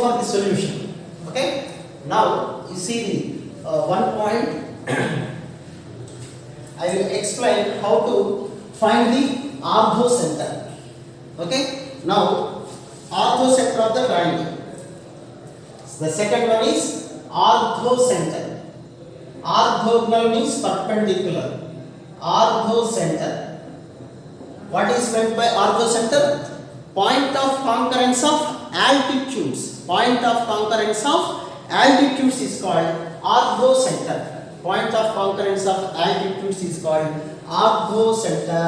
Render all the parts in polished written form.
for the solution. Okay. Now you see the one point. I will explain how to find the orthocenter. Okay. Now orthocenter of the triangle. The second one is orthocenter. Orthogonal means perpendicular. Orthocenter. What is meant by orthocenter? Point of concurrence of altitudes. Point of concurrence of altitudes is called orthocenter. Point of concurrence of altitudes is called orthocenter.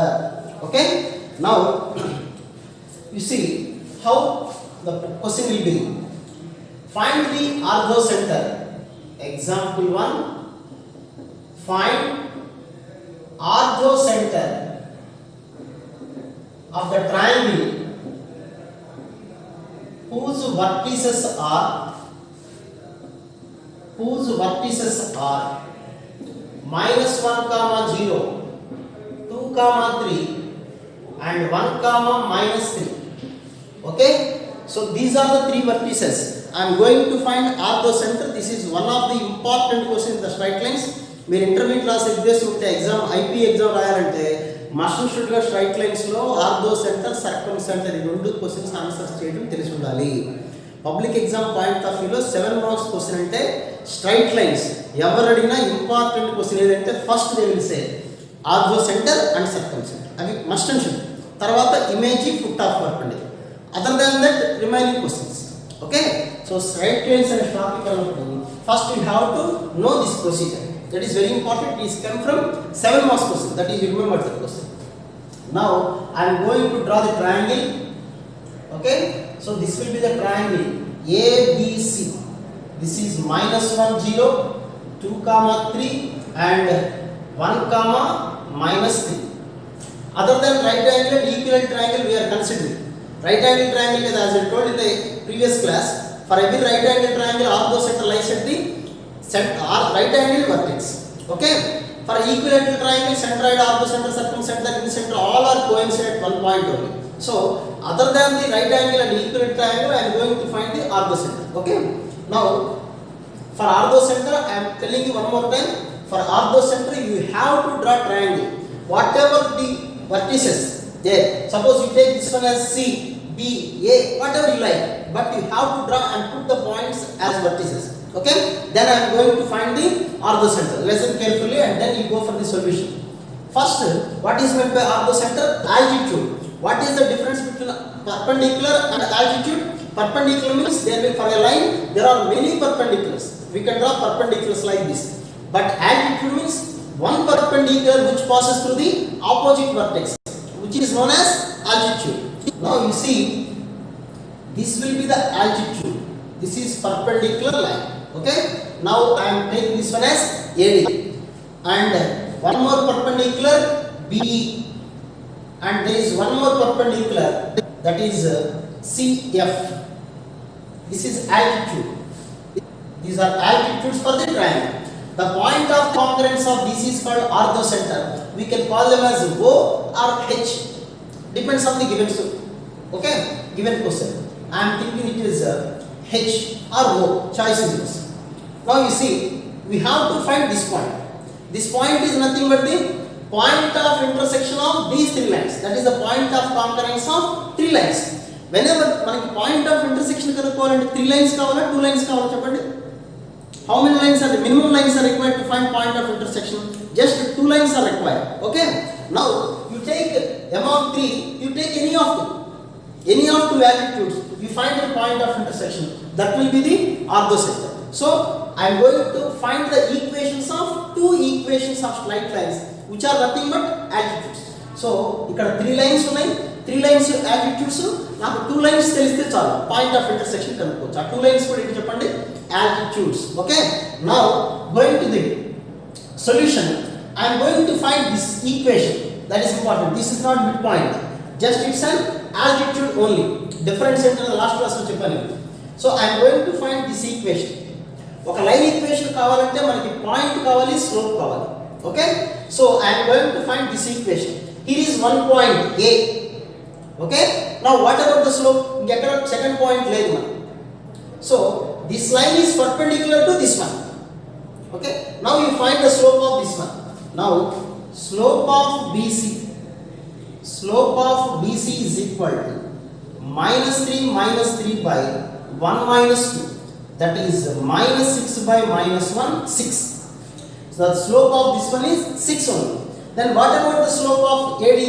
Okay. Now you see how the question will be. Find the orthocenter. Example 1. Find orthocenter of the triangle whose vertices are -1, 0, 2, 3 and 1, -3. Okay. So these are the three vertices. I am going to find orthocenter. This is one of the important questions in the straight lines. మీరు intermediate class exams ఉంటే IP exam రాయాలంటే must షుడ్గా straight లైన్స్లో ఆర్థోసెంటర్ సర్కంసెంటర్ ఈ రెండు questions answers చేయడం తెలిసి ఉండాలి. Public exam point of వ్యూలో 7 మార్క్స్ క్వశ్చన్ అంటే స్ట్రైట్ లైన్స్. ఎవరు అడిగినా ఇంపార్టెంట్ క్వశ్చన్ ఏదంటే first they will say orthocentre and circumcentre. అవి మస్ట్ అండ్ షుడ్. తర్వాత image foot of perpendicular. Other than that remaining questions. Okay. So straight lines and topic first you have to know this procedure. That is very important. It is come from 7 marks question. That is, you remember the question. Now I am going to draw the triangle. Okay. So this will be the triangle ABC. This is -1, 0, 2, 3 and 1, -3. Other than right angle and equivalent triangle we are considering. Right angle triangle, as I told in the previous class, for every right angle triangle orthocenter lies at the right angle vertex. Okay. For equilateral triangle, centroid, orthocenter, circumcenter, incenter, all are coincide at one point only. So other than the right angle and equilateral triangle, I am going to find the orthocenter. Okay. Now for orthocenter, I am telling you one more time. For orthocenter, you have to draw triangle. Whatever the vertices there, suppose you take this one as C, B, A, whatever you like, but you have to draw and put the points as vertices. Okay. Then I am going to find the orthocenter. Listen carefully and then you go for the solution. First, what is meant by orthocenter? Altitude. What is the difference between perpendicular and altitude? Perpendicular means for a line there are many perpendiculars. We can draw perpendiculars like this. But altitude means one perpendicular which passes through the opposite vertex, which is known as altitude. Now you see, this will be the altitude. This is perpendicular line. Okay. Now I am taking this one as AD and one more perpendicular BE, and there is one more perpendicular, that is CF. This is altitude. These are altitudes for the triangle. The point of concurrence of this is called orthocenter. We can call them as O or H. Depends on the given okay, given question. I am thinking it is H or O. Choice is yours. Now you see, we have to find this point. This point is nothing but the point of intersection of these three lines. That is the point of concurrence of three lines. Whenever point of intersection kanukovalante 3 lines kavala, 2 lines kavala cheppandi. How many lines are the minimum lines are required to find point of intersection? Just 2 lines are required. Okay. Now you take among 3, you take any of two altitudes, you find the point of intersection. That will be the orthocenter. So I am going to find the equations of 2 equations of straight lines which are nothing but altitudes. So ikkada 3 lines unnai, 3 lines altitudes, naaku 2 lines teliste chalu point of intersection kanukochu. Aa 2 lines kuda cheppandi altitudes. Okay. Now going to the solution, I am going to find this equation. That is important. This is not midpoint, just it's an altitude only. Difference in the last class lo cheppanu. So I am going to find this equation. Oka line equation kavalante manaki point kavali, slope kavali. Okay. So I am going to find this equation. Here is one point A. Okay. Now what about the slope? Second point లేదు. So this line is perpendicular to this one. Okay, now you find the slope of this one. Now slope of BC is equal to -3 by 1 minus 2, that is -6 by -1, 6. So the slope of this one is 6 only. Then what about the slope of AD?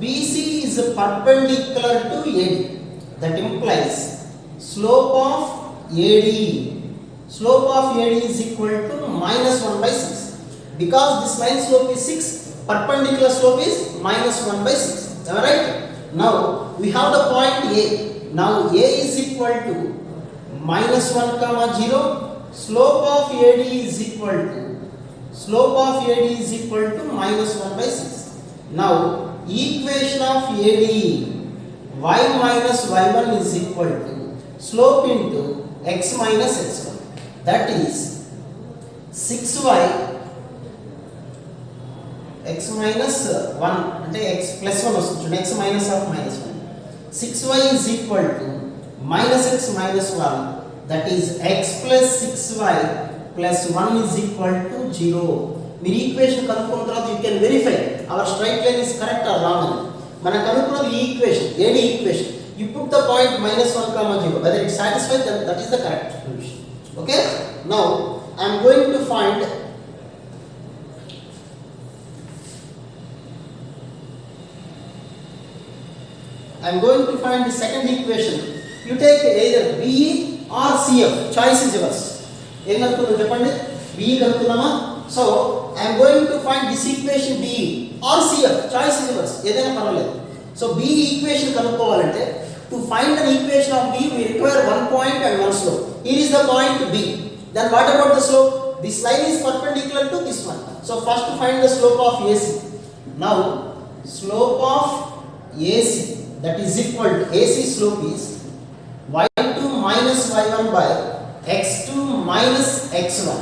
BC is perpendicular to AD. That implies slope of AD is equal to -1 by 6. Because this line slope is 6, perpendicular slope is -1 by 6. Am I right? Now we have the point A. Now A is equal to -1, 0. Slope of AD is equal to -1 by 6. Now equation of AD, y minus y1 is equal to slope into x minus x1. That is 6y x minus 1 అంటే x plus 1 వస్తుంది. X minus of minus 1. 6y is equal to minus x minus 1. That is x plus 6y plus 1 is equal to 0. మీరు equation కనుక్కున్న తర్వాత you can verify our straight line is correct or wrong అని. మనం కనుక్కున్నది ఈ equation, AD equation. You put the point -1, 0. Whether it satisfies, then that is the correct solution. Okay? Now I am going to find the second equation. You take either BE or CF. Choice is yours. ఏం కనుక్కున్నాం చెప్పండి? BE కనుక్కున్నామా? So I am going to find this equation BE or CF. Choice is yours. ఏదైనా పర్వాలేదు. So BE equation కనుక్కోవాలంటే to find an equation of BE we require one point and one slope. Here is the point B. Then what about the slope? This line is perpendicular to this one. So first to find the slope of AC. Now slope of AC, that is equal to AC slope is y2 minus y1 by x2 minus x1.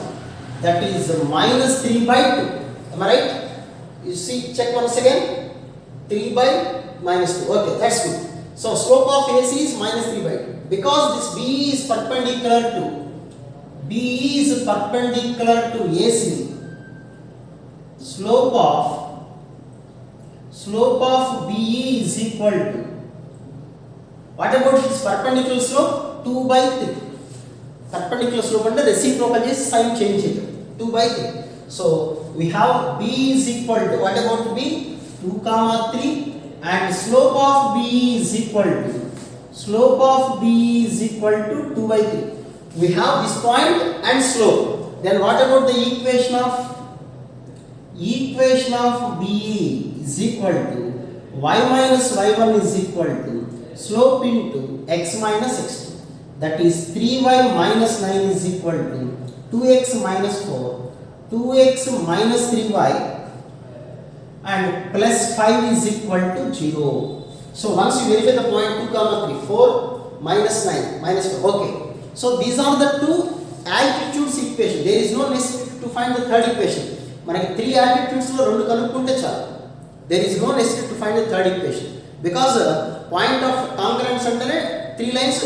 That is -3 by 2. Am I right? You see, check once again. 3 by -2. Okay, that's good. So slope of AC is -3 by 2. Because this BE is perpendicular to AC, slope of BE is equal to, what about this perpendicular slope? 2 by 3. Perpendicular slope and the reciprocal is sign change it. 2 by 3. So we have B is equal to, what about B? 2, 3, and slope of B is equal to 2 by 3. We have this point and slope. Then what about the equation of BE is equal to y minus y1 is equal to slope into x minus x2. That is 3y minus 9 is equal to 2x minus 4, 2x minus 3y and plus 5 is equal to 0. So once you verify the point 2, 3, 4 minus 9 minus 4. Okay. So these are the two altitudes equation. There is no necessity to find the third equation. మనకి 3 altitudes లో 2 కనుక్కుంటే చాలు. There is no necessity to find the third equation because point of congruence అంటేనే 3 lines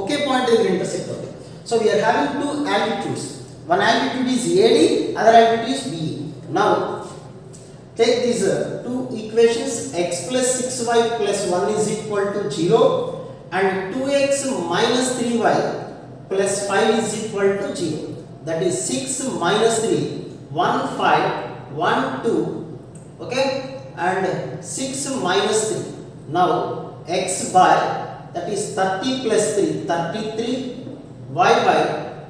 ఒకే point దగ్గర intersect అవుతాయి. So we are having two altitudes. One altitude is AD, other altitude is BE. Now take these two equations. X plus 6y plus 1 is equal to 0 and 2x minus 3y plus 5 is equal to 0. That is 6 minus 3, 1, 5, 1, 2. Okay, and 6 minus 3. Now x by, that is 30 plus 3, 33, y by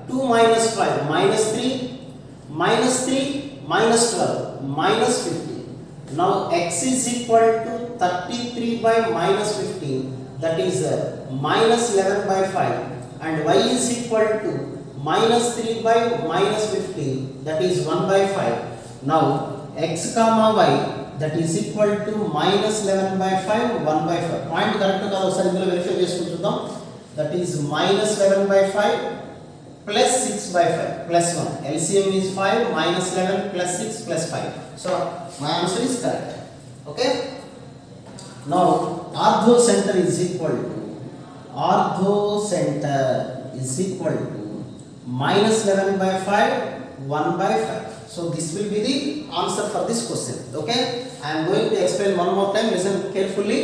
2 minus 5, minus 3, minus 3, minus 12, minus 15. Now x is equal to 33 by minus 15, that is minus 11 by 5, and y is equal to minus 3 by minus 15, that is 1 by 5. Now x comma y, that is equal to minus 11 by 5, 1 by 5. Point correct kada okasari indulo verify chesukundam. That is minus 11 by 5 plus 6 by 5 plus 1. LCM is 5 minus 11 plus 6 plus 5. So my answer is correct. Okay. Now orthocentre is equal to orthocentre is equal to minus 11 by 5, 1 by 5. So this will be the answer for this question. Okay, I am going to explain one more time. Listen carefully.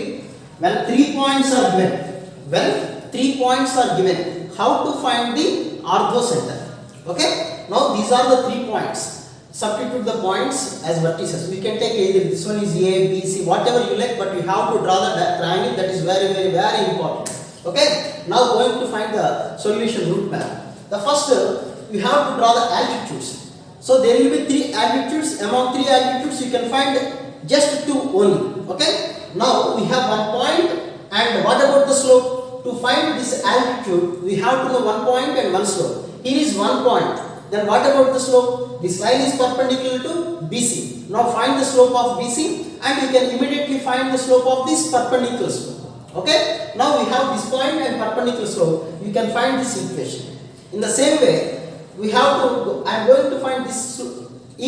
When 3 points are given, how to find the orthocenter? Okay, now these are the 3 points. Substitute the points as vertices. We can take either this one is A, B, C, whatever you like, but you have to draw the triangle. That is very, very, very important. Okay, now going to find the solution root map. The first, we have to draw the altitudes. So there will be 3 altitudes. Among 3 altitudes, you can find just 2 only. Okay, now we have 1 point, and what about the slope? To find this altitude, we have to know 1 point and 1 slope. Here is 1 point. Then what about the slope? This line is perpendicular to BC. Now find the slope of BC, and you can immediately find the slope of this perpendicular slope. Okay? Now we have this point and perpendicular slope. You can find this equation. In the same way, we have to I am going to find this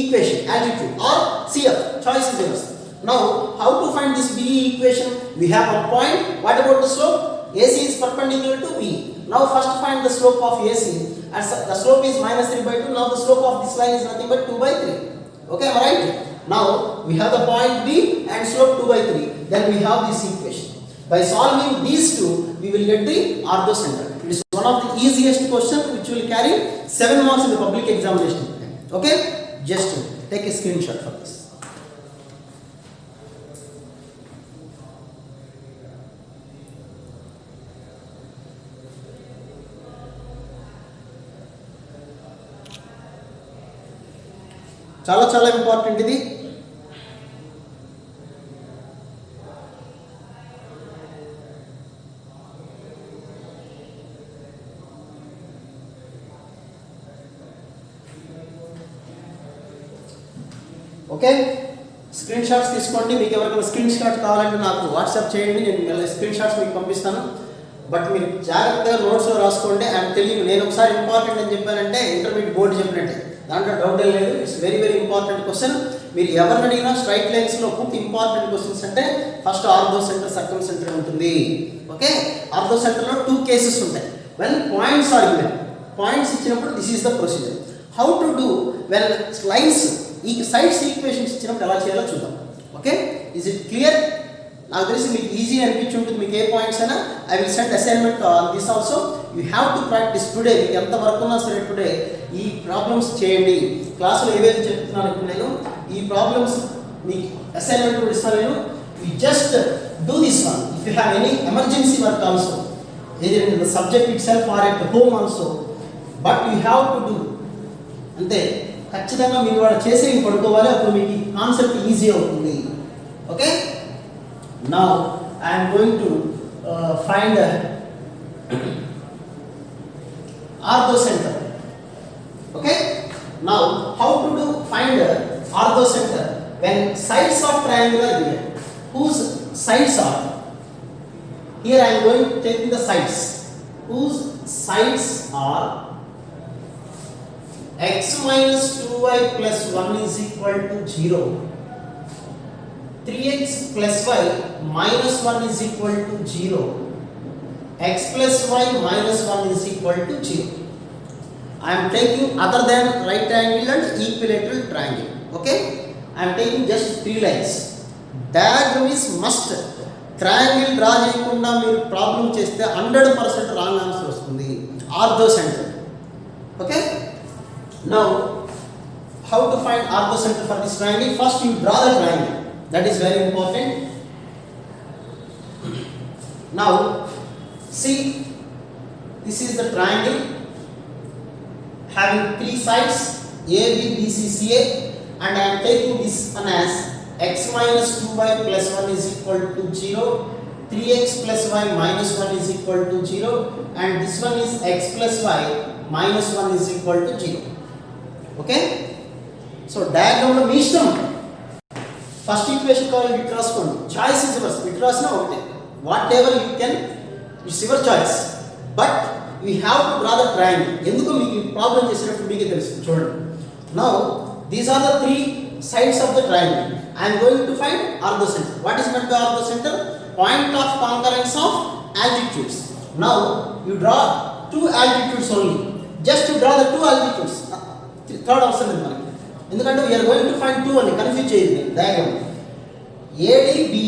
equation, altitude or CF. Choice is yours. Now, how to find this BE equation? We have 1 point. What about the slope? AC is perpendicular to BE. Now first find the slope of AC. As the slope is minus 3 by 2, now the slope of this line is nothing but 2 by 3. Okay, am I right? Now we have the point B and slope 2 by 3. Then we have this equation. By solving these two, we will get the orthocenter. It is one of the easiest questions which will carry 7 marks in the public examination. Okay, just take a screenshot for this. చాలా important ఇది. Okay, screen shots తీసుకోండి. మీకు ఎవరికైనా screen shot కావాలంటే నాకు WhatsApp చేయండి, నేను screen shots మీకు పంపిస్తాను. బట్ మీరు జాగ్రత్తగా నోట్స్లో రాసుకోండి. అండ్ తెలియదు, నేను ఒకసారి ఇంపార్టెంట్ అని చెప్పానంటే ఇంటర్మీడియట్ బోర్డు చెప్పినట్టే, దాంట్లో డౌట్ లేదు. It's very very important question. మీరు ఎవరిని అడిగినా స్ట్రైట్ లైన్స్లో పూర్తి ఇంపార్టెంట్ క్వశ్చన్స్ అంటే ఫస్ట్ ఆర్థోసెంటర్, సర్కంసెంటర్ ఉంటుంది. ఓకే, ఆర్థోసెంటర్లో 2 కేసెస్ ఉంటాయి. When points are given, points ఇచ్చినప్పుడు this is the procedure. How to do when lines ఈ సైడ్స్ ఈక్వేషన్స్ ఇచ్చినప్పుడు ఎలా చేయాలో చూద్దాం. Okay, is it clear? నాకు తెలిసి మీకు ఈజీ అనిపించి ఉంటుంది. మీకు ఏ పాయింట్స్ అయినా I will send assignment on this also. You have to practice today. మీకు ఎంత వర్క్ ఉన్నా సరే టుడే ఈ ప్రాబ్లమ్స్ చేయండి. క్లాసులో ఏవైతే చెప్తున్నాను ఇప్పుడు నేను, ఈ ప్రాబ్లమ్స్ మీకు అసైన్మెంట్ కూడా ఇస్తాను నేను. You just do this one. If you have any emergency work also, either in the subject itself or at home also, but you have to do. అంతే, ఖచ్చితంగా మీరు వాడు చేసే పడుకోవాలి. అప్పుడు మీకు కాన్సెప్ట్ ఈజీ అవుతుంది. Okay, now I am going to find orthocenter. Okay, now how to do find orthocenter when sides of triangle are given? Whose sides are? Here I am going to take the sides. Whose sides are x minus 2y plus 1 is equal to 0, 3x plus y minus 1 is equal to 0, x plus y minus 1 is equal to 0. I am taking other than right triangle and equilateral triangle. Okay, I am taking just 3 lines. Diagram is must. Triangle draw చేయకుండా మీరు problem చేస్తే 100% wrong answer వస్తుంది. Orthocentre. Okay, now how to find orthocentre for this triangle? First you draw the triangle. That is very important. Now see, this is the triangle having 3 sides A, B, B, C, C, A, and I am taking this one as x minus 2y plus 1 is equal to 0, 3x plus y minus 1 is equal to 0, and this one is x plus y minus 1 is equal to 0. Okay, so diagram lo mee ishtam. First equation kavali bit raskondi. Choice is yours. Bit rasina okate, whatever you can, it's your choice, but we have to draw the triangle. Enduko meeku problem chesinappudu meeke telusu. Chudandi, now these are the 3 sides of the triangle. I am going to find orthocenter. What is meant by orthocenter? Point of concurrence of altitudes. Now you draw two altitudes only. Just to draw the two altitudes. Third option is మనకి. ఎందుకంటే we are going to find two అని confuse చేయదు diagram. AD BE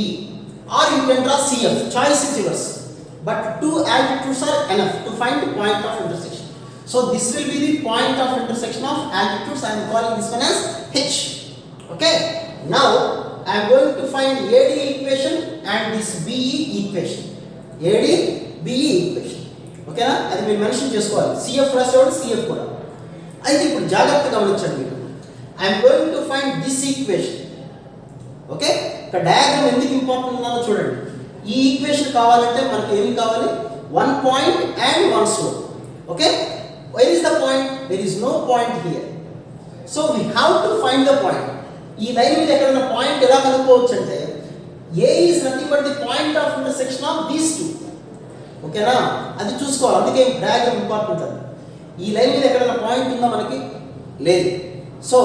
or you can draw CF. Choice is yours. But two altitudes are enough to find the point of intersection. So this will be the point of intersection of altitudes. I am calling this one as H. Okay. Now I am going to find AD equation and this BE equation. AD BE equation. Okay na? అది మీరు mention చేసుకోవాలి. CF రాసేవాడు CF కూడా. అయితే ఇప్పుడు జాగ్రత్తగా గమనించండి మీరు. I am going to find this equation. Okay? ఇక్కడ డయాగ్రామ్ ఎందుకు ఇంపార్టెంట్ ఉందో చూడండి. ఈ ఈక్వేషన్ కావాలంటే మనకి ఏమి కావాలి? One point and one slope. Okay? Where is the point? There is no point here. So we have to find the point. ఈ లైన్ మీద ఎక్కడైనా పాయింట్ ఎలా కనుక్కోవచ్చు అంటే A is nothing but the point of intersection of these two. ఓకేనా? అది చూసుకోవాలి. అందుకే డయాగ్రామ్ ఇంపార్టెంట్ అది. ఈ లైన్ మీద ఎక్కడైనా పాయింట్ ఉందా మనకి? లేదు. సో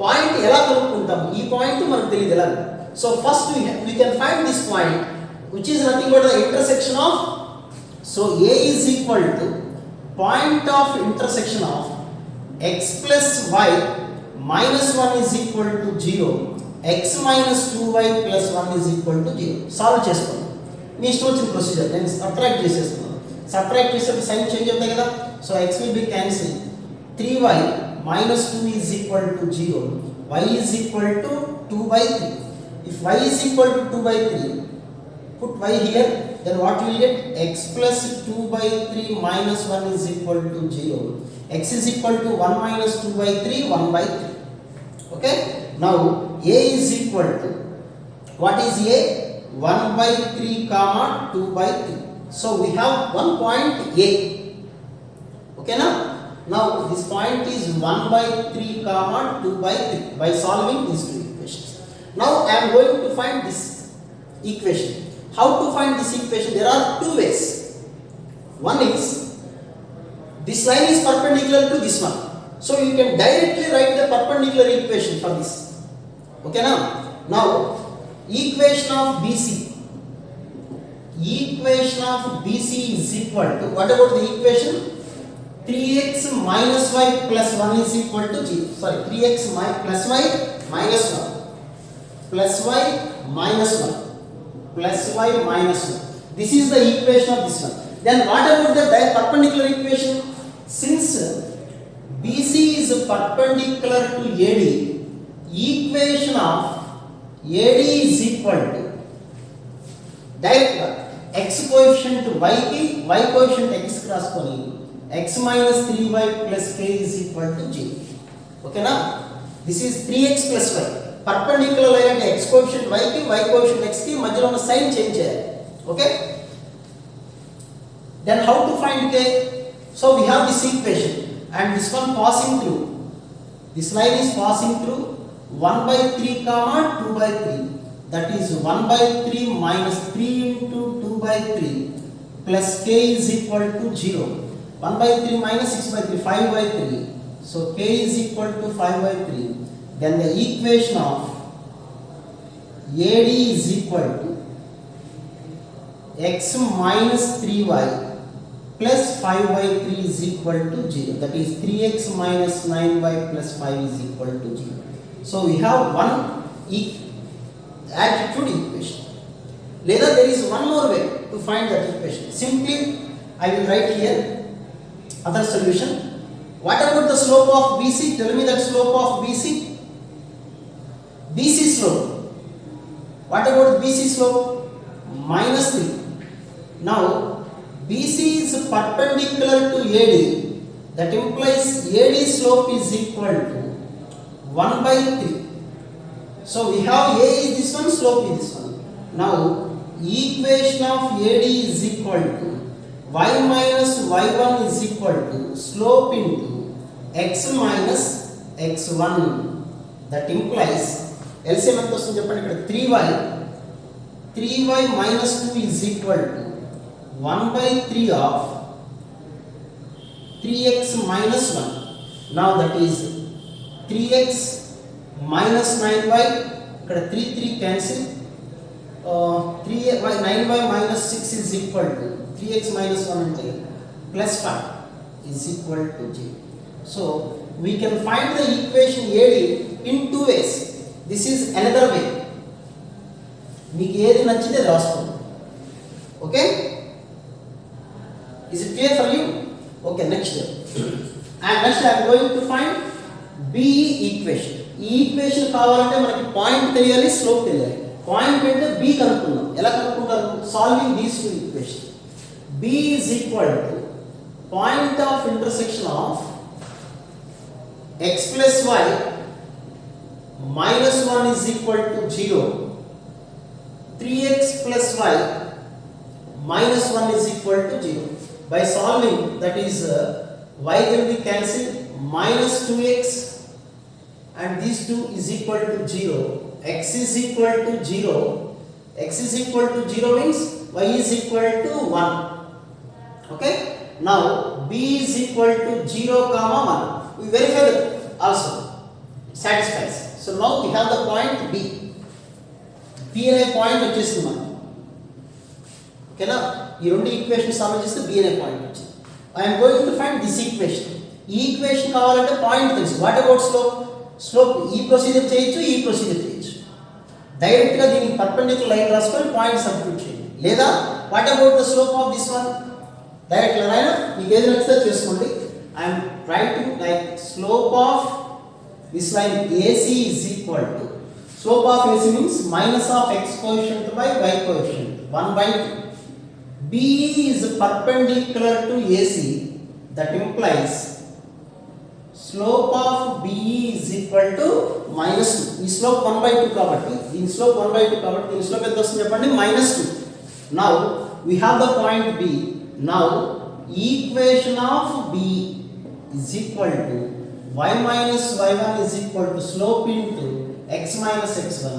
పాయింట్ ఎలా కనుక్కుంటాం? ఈ పాయింట్ మనకు తెలియదు ఎలా. So first we can find this point which is nothing but the intersection of, so A is equal to point of intersection of x plus y minus 1 is equal to 0, x minus 2y plus 1 is equal to 0. Solve చేసుకోండి. మీ ఇష్టం వచ్చిన procedure. నేను subtract చేసేస్తున్నాను. Subtract చేసేటప్పుడు sign change అవుతాయి కదా. So x will be cancelled. 3y minus 2 is equal to 0, y is equal to 2 by 3. If y is equal to 2 by 3, put y here, then what you will get? X plus 2 by 3 minus 1 is equal to 0. X is equal to 1 minus 2 by 3, 1 by 3. Okay? Now A is equal to, what is A? 1 by 3 comma 2 by 3. So we have one point A. Okay now? Now this point is 1 by 3 comma 2 by 3 by solving these two equations. Now I am going to find this equation. How to find this equation? There are two ways. One is, this line is perpendicular to this one. So you can directly write the perpendicular equation for this. Okay now? Now equation of BC. Equation of BC is equal to, what about the equation? 3x minus y plus 1 is equal to 0. Sorry, 3x plus y minus 1. Plus y minus 1. Plus y minus 1. This is the equation of this one. Then what about the perpendicular equation? Since BC is perpendicular to AD, equation of AD is equal to, direct x coefficient y ki y coefficient x cross koni, x minus 3y plus k is equal to 0. Okay na? This is 3x plus y. Perpendicular line అంటే x coefficient y ki y coefficient x ki మధ్యలో ఉన్న sign change చేయాలి. Okay? Then how to find k? So we have this equation and this one passing through. This line is passing through 1 by 3 comma 2 by 3. That is 1 by 3 minus 3 into 2 by 3 plus k is equal to 0. 1 by 3 minus 6 by 3, 5 by 3. So k is equal to 5 by 3. Then the equation of AD is equal to x minus 3y plus 5 by 3 is equal to 0. That is 3x minus 9y plus 5 is equal to 0. So we have one altitude equation. Later there is one more way to find that equation. Simply I will write here other solution. What about the slope of BC? Tell me that slope of BC. BC slope. What about BC slope? Minus 3. Now BC is perpendicular to AD. That implies AD slope is equal to 1 by 3. So we have A is this one, slope is this one. Now equation of AD is equal to y minus y1 is equal to slope into x minus x1. That implies LCM ఎంత వస్తుంది చెప్పండి ఇక్కడ 3y minus 2 is equal to 1 by 3 of 3x minus 1. Now that is 3x minus 9y, ఇక్కడ 3 cancel. 9y minus 6 is equal to 3x minus 1 అంటే plus 5 is equal to 0. So we can find the equation AD in two ways. This is another way. మీకు ఏది నచ్చితే రాసుకోండి. Okay? Is it clear for you? Okay, next. And next I am going to find B equation. ఈ equation కావాలంటే మనకి point తెలియాలి, slope తెలియాలి. Point అంటే B కనుక్కుందాం. ఎలా కనుక్కుంటారు? Solving these two equation. B is equal to point of intersection of x plus y minus 1 is equal to 0. 3x plus y minus 1 is equal to 0. By solving, that is y will be cancelled, minus 2x and these 2 is equal to 0. X is equal to 0. X is equal to 0 means y is equal to 1. Okay? Now b is equal to 0 comma 1. We verify that also. It satisfies. So now we have the point b. b అనే point వచ్చేసింది మనకి. ఓకేనా? ఈ రెండు equation solve చేస్తే b అనే point వచ్చింది. I am going to find this equation. ఈ ఈక్వేషన్ కావాలంటే పాయింట్ తెలుసు. What about slope? స్లోప్ ఈ ప్రొసీజర్ చేయొచ్చు, ఈ ప్రొసీజర్ చేయొచ్చు. డైరెక్ట్ గా దీనికి పర్పెండిక్యులర్ లైన్ రాసుకొని పాయింట్ సబ్స్టిట్యూట్ చేయండి. లేదా what about the slope of this one? Direct line మీకు ఏది నచ్చితే చేసుకోండి. I am writing like slope of this line AC is equal to, slope of AC means minus of x coefficient by y coefficient 1 by 2. B is perpendicular to AC, that implies slope of BE is equal to minus 2. ఈ slope 1 by 2 కాబట్టి, దీని slope 1 by 2 కాబట్టి దీని slope ఎంత వస్తుంది చెప్పండి? minus 2. Now we have the point B. Now equation of B is equal to y minus y1 is equal to slope into x minus x1,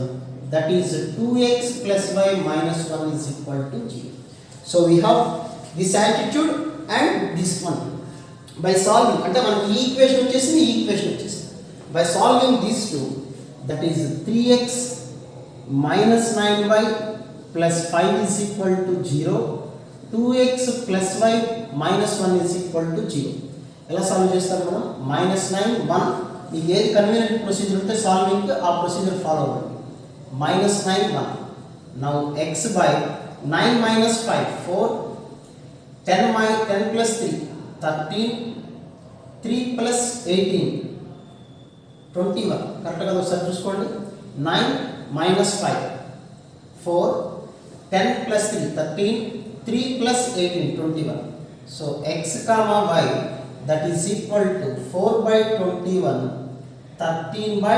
that is 2x plus y minus 1 is equal to 0. So we have this altitude and this one. By solving, అంటే మనకి ఈ equation వచ్చేసింది, ఈ equation వచ్చేసింది. By solving these two, that is 3x minus 9y plus 5 is equal to 0. 2x plus y minus 1 is equal to 0. ఎలా solve చేస్తారు మనం? minus 9 1. మీకు ఏది కన్వీనియంట్ ప్రొసీజర్ ఉంటే సాల్వింగ్ ఆ ప్రొసీజర్ ఫాలో అవ్వండి. minus 9 1. Now x by 9 minus 5 4. 10 plus 3 13. 3 plus 18 21. Correct కదా? ఒకసారి చూసుకోండి. 9 minus 5 4. 10 plus 3 13. 3 plus 18 21. So x comma y, that is equal to 4 by 21 13 by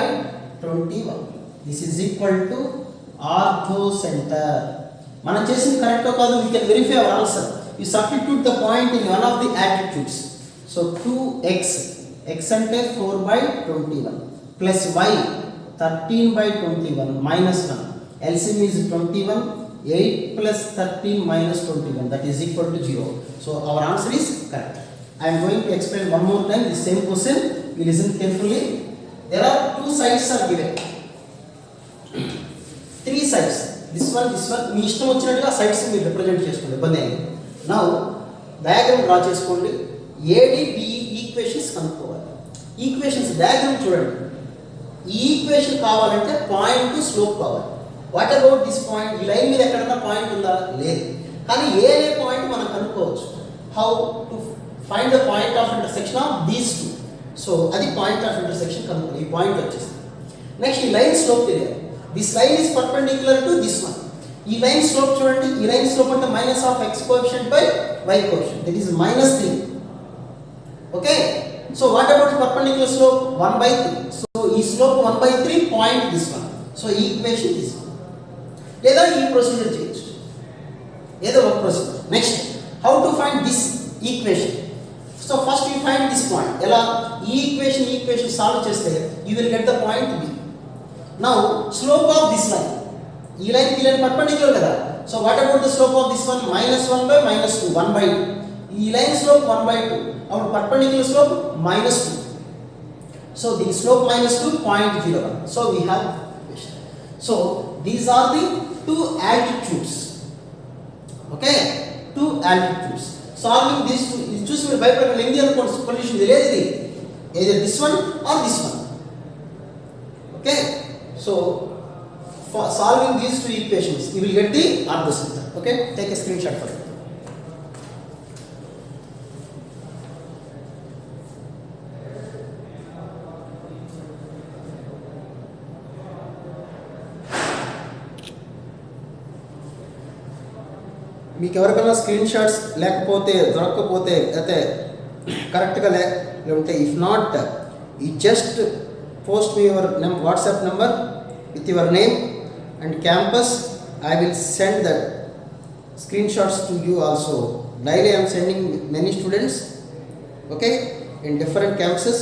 21. This is equal to orthocentre. మనం చేసింది correct కాదు, we can verify our answer. You substitute the point in one of the altitudes. So 2x, x అంటే 4 by 21 plus y 13 by 21 minus 1. LCM is 21. 8 plus 13 minus 21, that is equal to 0. So our answer is correct. I am going to explain one more time the same question. You listen carefully. There are two sides are given. Three sides. This one. మీ ఇష్టం వచ్చినట్టుగా sides మీరు represent చేసుకోండి. ఇబ్బంది ఏమి. Now diagram draw చేసుకోండి. ADBE equations కనుక్కోవాలి. Equations diagram చూడండి. ఈ ఈక్వేషన్ కావాలంటే పాయింట్ టు స్లోప్ కావాలి. What about this point? ఈ లైన్ మీద ఎక్కడన్నా పాయింట్ ఉందా? లేదు. కానీ ఏ పాయింట్ మనం కనుక్కోవచ్చు. How to find the point of intersection of these two. So అది పాయింట్ ఆఫ్ ఇంటర్సెక్షన్ కనుక్కోవాలి. ఈ పాయింట్ వచ్చేసింది. నెక్స్ట్ ఈ లైన్ స్లోప్ తెలియాలి. This line is perpendicular to this one. ఈ లైన్ స్లోప్ చూడండి. ఈ లైన్ స్లోప్ అంటే minus of x coefficient by y coefficient, that is minus 3. Okay. So what about perpendicular slope? 1/3. So ఈ slope 1/3 point this one. So ఈ equation this one. లేదా ఈ procedure చేయొచ్చు, ఏదో ఒక procedure. Next how to find this equation? So first you find this point. ఎలా? ఈ equation solve చేస్తే you will get the point B. Now slope of this line, ఈ లైన్ పర్పెండిక్యులర్ కదా. So what about the slope of this one? -1 by -2 1/2. ఈ line slope 1/2. అప్పుడు perpendicular slope -2. So దీని slope -2 0.01. So we have equation. So these are the two altitudes. Okay, two altitudes. Solving these two is ఇది చూసి మీరు భయపడకండి ఉంది అనుకోండి super position ఇది లేదు ఇది either this one or this one. Okay, so for solving these two equations you will get the orthocentre. Okay, take a screenshot for it. మీకు ఎవరికైనా స్క్రీన్ షాట్స్ లేకపోతే దొరకకపోతే అయితే కరెక్ట్గా లేకుంటే if not you just post me your WhatsApp number with your name and campus I will send the screen shots to you also. Daily I am sending many students, okay, in different campuses.